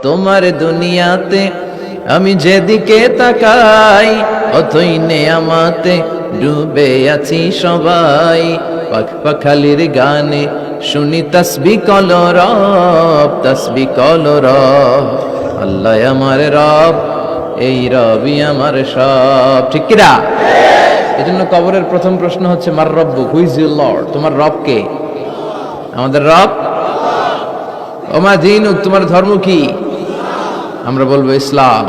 তোমার দুনিয়াতে আমি যেদিকে তাকাই অতই নেয়ামতে ডুবে আছি সবাই। পাখ পাখালির গানে শুনি তাসবিহ কলো রব, তাসবিহ কলো রব। আল্লাহ আমার রব, এই রবই আমার সব। ঠিক কিনা? এজন্য কবরের প্রথম প্রশ্ন হচ্ছে মার রব্বুক, হু ইজ ইউর লর্ড? তোমার রব কে? আমাদের রব। ওমা দীনুক, তোমার ধর্ম কি? আমরা বলবো ইসলাম।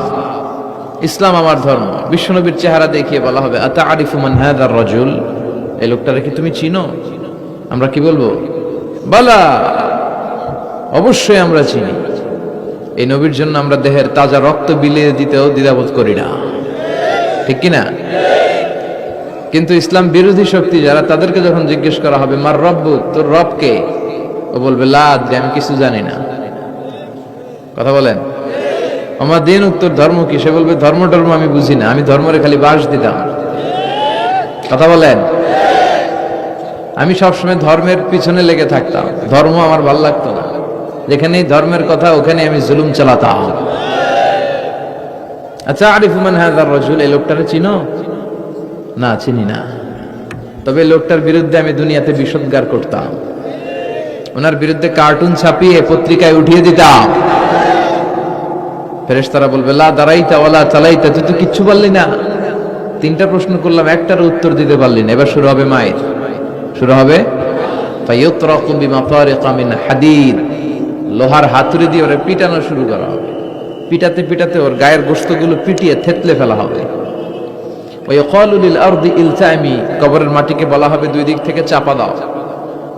ইসলাম আমার ধর্ম। বিশ্বনবীর চেহারা দেখিয়ে বলা হবে আতাআরিফু মান হাযার রাজুল, এই লোকটারে কি তুমি চিনো? আমরা কি বলবো? বালা, অবশ্যই আমরা চিনি। এই নবীর জন্য আমরা দেহের তাজা রক্ত বিলিয়ে দিতেও দ্বিধাবোধ করি না, ঠিক কিনা? কিন্তু ইসলাম বিরোধী শক্তি যারা, তাদেরকে যখন জিজ্ঞেস করা হবে মার রব্বুক, তোর রব কে? ও বলবে লা আদরি, আমি কিছু জানি না। কথা বলেন। আমার দিন উত্তর ধর্ম কি? সে বলবে ধর্ম টর্ম আমি বুঝি না, আমি ধর্মরে খালি বাস দিতাম। কথা বলেন। আমি সবসময় ধর্মের পিছনে লেগে থাকতাম, ধর্ম আমার ভাল লাগতো না। যেখানেই ধর্মের কথা ওখানে আমি জুলুম চালাতাম। আচ্ছা, আরিফু মান হাযার রাজুল, এই লোকটারে চিনো? না, চিনি না। তবে লোকটার বিরুদ্ধে আমি দুনিয়াতে বিষোদ্গার করতাম, ওনার বিরুদ্ধে কার্টুন ছাপিয়ে পত্রিকায় উঠিয়ে দিতাম। ফেরেশতারা বলবে লা দারাইতা ওয়ালা চালাইতা, তুই তো কিচ্ছু বললি না। তিনটা প্রশ্ন করলাম, একটার উত্তর দিতে পারলি না। এবার শুরু হবে মায়ের, শুরু হবে ফায়ুতরাকু বিমাফারিকা মিন হাদিদ, লোহার হাতুড়ি দিয়ে ওরে পিটানো শুরু করা হবে। পিটাতে পিটাতে ওর গায়ের গোশতগুলো পিটিয়ে থেতলে ফেলা হবে। ওয়ায়াকালু লিল আরদি ইলতামি, কবরের মাটিকে বলা হবে দুই দিক থেকে চাপা দাও।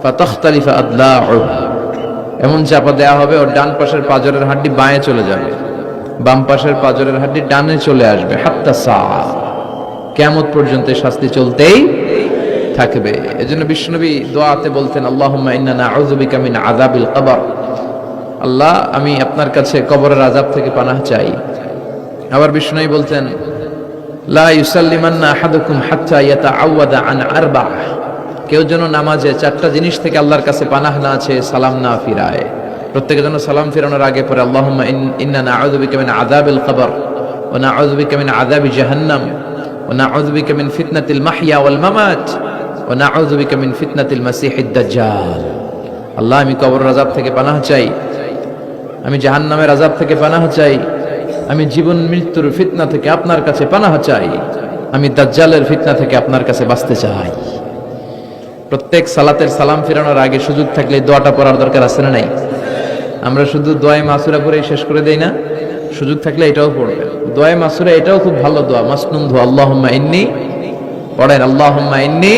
ফাতাখতালিফা আদলাউ, এমন চাপা দেয়া হবে ওর ডান পাশের পাজরের হাড্ডি বাঁয়ে চলে যাবে, বাম পাশের পাজরের হাড্ডি ডানে চলে আসবে। হাত্তা সাআ, কিয়ামত পর্যন্ত শাস্তি চলতেই থাকবে। এজন্য বিশ্বনবী দোয়াতে বলতেন আল্লাহুম্মা ইন্না নাউযু বিকা মিন আযাবিল কবর, আল্লাহ আমি আপনার কাছে কবরের আযাব থেকে পানাহ চাই। আবার বিশ্বনবী বলতেন লা ইউসাল্লিমান্না আহাদুকুম হাত্তা ইয়াতাআওয়াদা আন আরবা, কেউ যেন নামাজে চারটা জিনিস থেকে আল্লাহর কাছে পানাহ না আছে, সালাম না ফিরায়। প্রত্যেকে যেন সালাম ফিরানোর আগে পরে আল্লাহুম্মা ইন্না নাউযু বিকা মিন আযাবিল কবর ওয়া নাউযু বিকা মিন আযাবি জাহান্নাম ওয়া নাউযু বিকা মিন ফিতনাতিল মাহইয়া ওয়াল মামাত ওয়া নাউযু বিকা মিন ফিতনাতিল মাসিহিদ দাজ্জাল। আল্লাহ আমি কবরের আযাব থেকে পানাহ চাই, আমি জাহান্নামের আযাব থেকে পানাহ চাই, আমি জীবন মৃত্যুর ফিতনা থেকে আপনার কাছে পানাহ চাই, আমি দাজ্জালের ফিতনা থেকে আপনার কাছে বাঁচতে চাই। প্রত্যেক সালাতের সালাম ফিরানোর আগে সুযোগ থাকলে দোয়াটা পড়ার দরকার আছে না নাই? আমরা শুধু দোয়ায়ে মাসুরা পড়েই শেষ করে দেই না, সুযোগ থাকলে এটাও পড়বেন। দোয়ায়ে মাসুরা এটাও খুব ভালো দোয়া, মাসনুন দোয়া। আল্লাহুম্মা ইন্নী, পড়েন আল্লাহুম্মা ইন্নী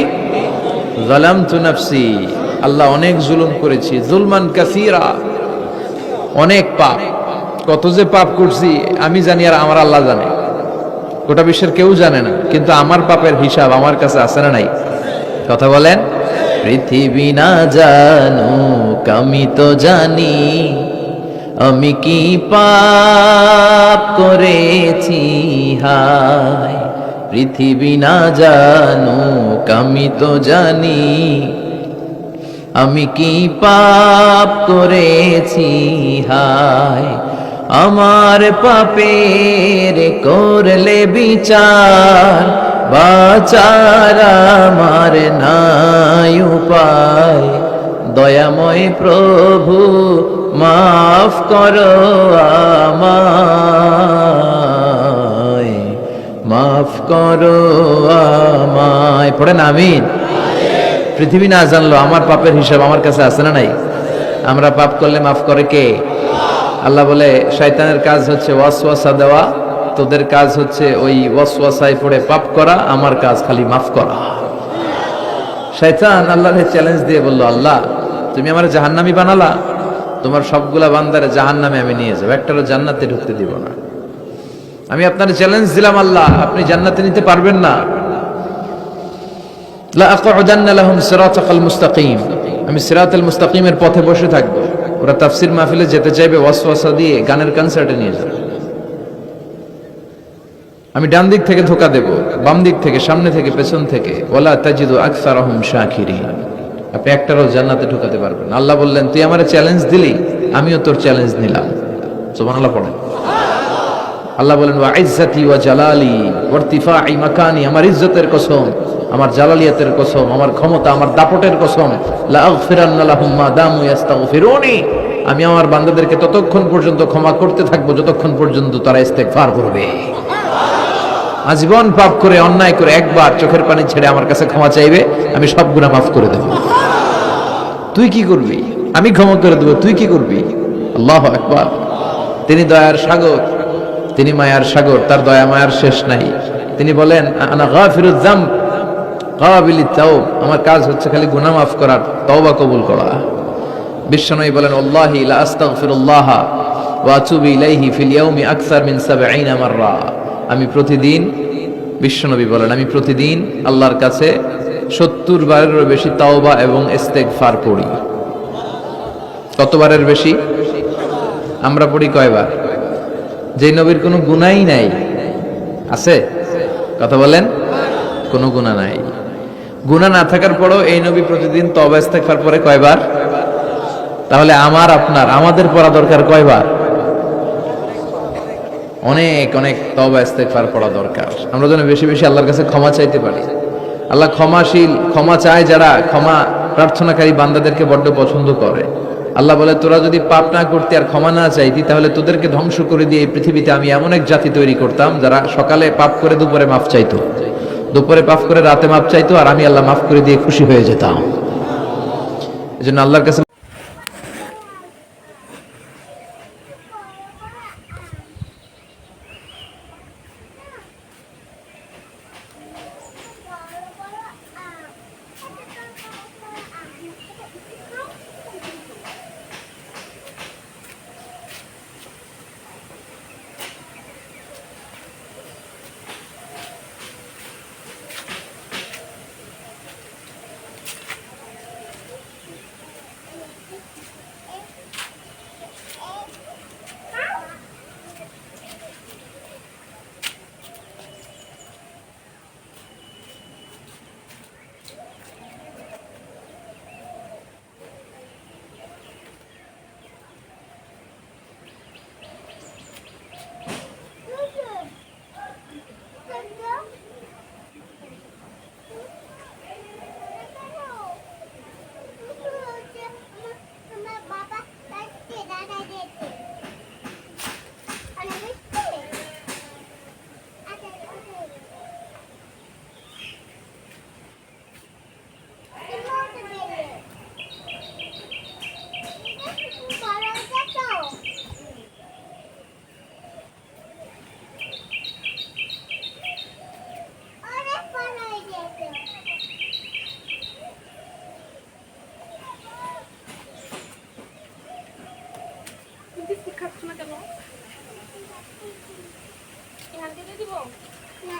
যালামতু নাফসি, আল্লাহ অনেক জুলুম করেছি, জুলমান কাসীরা, অনেক পাপ। কত যে পাপ করছি আমি জানি আর আমার আল্লাহ জানে, গোটা বিশ্বের কেউ জানে না। কিন্তু আমার পাপের হিসাব আমার কাছে আছে না নাই? কথা বলেন। পৃথিবী না জানুক আমি তো জানি, আমি কি পাপ করেছি হায়। পৃথিবী না জানুক আমি তো জানি, আমি কি পাপ করেছি হায়। আমার পাপের করলে বিচার, বাঁচার আমার নাই উপায়। দয়াময় প্রভু মাফ করো আমায়, মাফ করো আমায়। পড়েন আমিন। পৃথিবী না জানলো আমার পাপের হিসাব আমার কাছে আছে না নাই? আমরা পাপ করলে মাফ করে কে? আল্লাহ বলে শয়তানের কাজ হচ্ছে ওয়াসওয়াসা দেওয়া, তোদের কাজ হচ্ছে ওই ওয়াসওয়াসায় পড়ে পাপ করা, আমার কাজ খালি মাফ করা। শয়তান আল্লাহকে চ্যালেঞ্জ দিয়ে বলল আল্লাহ তুমি আমার জাহান্নামী বানালা, তোমার সবগুলা বান্দারে জাহান্নামে আমি নিয়ে যাবো, একটারও জান্নাতে ঢুকতে দিব না। আমি আপনার চ্যালেঞ্জ দিলাম আল্লাহ, আপনি জান্নাতে নিতে পারবেন না। লা আকুদান্না লাহুম সিরাতাল মুস্তাকিম, আমি সিরাতাল মুস্তাকিমের পথে বসে থাকবো। ওরা তাফসীর মাহফিলে যেতে চাইবে ওয়াসওয়াসা দিয়ে গানের কনসার্টে নিয়ে যাবে। আমি ডান দিক থেকে ধোকা দেব, বাম দিক থেকে, সামনে থেকে, পেছন থেকে। ওয়ালা তাজিদু আকসারাহুম শাকিরিন, আপনি একটারও জান্নাতে ঢুকাতে পারবেন। আল্লাহ বললেন তুই আমারে চ্যালেঞ্জ দিলি, আমিও তোর চ্যালেঞ্জ নিলাম। সুবহানাল্লাহ পড়েন। আল্লাহ বলেন ওয়া ইজ্জতি ওয়া জালালি ওয়া ইরতিফাই মাকানি, আমার ইজ্জতের কসম, আমার জালালিয়াতের কসম, আমার ক্ষমতা, আমার দাপটের কসম, লা আগফিরান্না লাহুম মা দামু ইস্তাগফিরুনি, আমি আমার বান্দাদেরকে ততক্ষণ পর্যন্ত ক্ষমা করতে থাকবো যতক্ষণ পর্যন্ত তারা ইস্তেগফার করবে। আজীবন পাপ করে অন্যায় করে একবার চোখের পানি ছেড়ে আমার কাছে ক্ষমা চাইবে, আমি সব গুনাহ মাফ করে দেব। তুই কি করবি? আমি ক্ষমা করে দেব, তুই কি করবি? আল্লাহু আকবার। তিনি দয়ার সাগর, তিনি মায়ার সাগর, তার দয়া মায়ার শেষ নাই। তিনি বলেন আনা গাফিরুয যামব কাবিলিত তাওব, আমার কাজ হচ্ছে খালি গুনাহ মাফ করার, তওবা কবুল করা। বিশ্বনবী বলেন আল্লাহি লা আস্তাগফিরুল্লাহ ওয়া আতুবু ইলাইহি ফিল ইয়াউমি আকসার মিন ৭০ মাররা, আমি প্রতিদিন, বিশ্বনবী বলেন আমি প্রতিদিন আল্লাহর কাছে ৭০ বারেরও বেশি তাওবা এবং ইস্তেগফার পড়ি। কতবারের বেশি? আমরা পড়ি কয়বার? যে নবীর কোনো গুনাহই নাই, আছে? কথা বলেন, কোনো গুনাহ নাই। গুনাহ না থাকার পরেও এই নবী প্রতিদিন তওবা ইস্তেগফার পড়ে কয়বার? তাহলে আমার আপনার আমাদের পড়া দরকার কয়বার? অনেক অনেক তওবা ইস্তেগফার পড়া দরকার, আমরা যেন বেশি বেশি আল্লাহর কাছে ক্ষমা চাইতে পারি। আল্লাহ ক্ষমাশীল, ক্ষমা চায় যারা, ক্ষমা প্রার্থনাকারী বান্দাদেরকে বড্ড পছন্দ করে। আল্লাহ বলে তোরা যদি পাপ না করতে আর ক্ষমা না চাইতি তাহলে তোদেরকে ধ্বংস করে দিয়ে এই পৃথিবীতে আমি এমন এক জাতি তৈরি করতাম যারা সকালে পাপ করে দুপুরে মাফ চাইতো, দুপুরে পাপ করে রাতে মাফ চাইতো, আর আমি আল্লাহ মাফ করে দিয়ে খুশি হয়ে যেতাম। এজন্য আল্লাহর কাছে খাচ্ছ না কেন? এখান থেকে দিব না।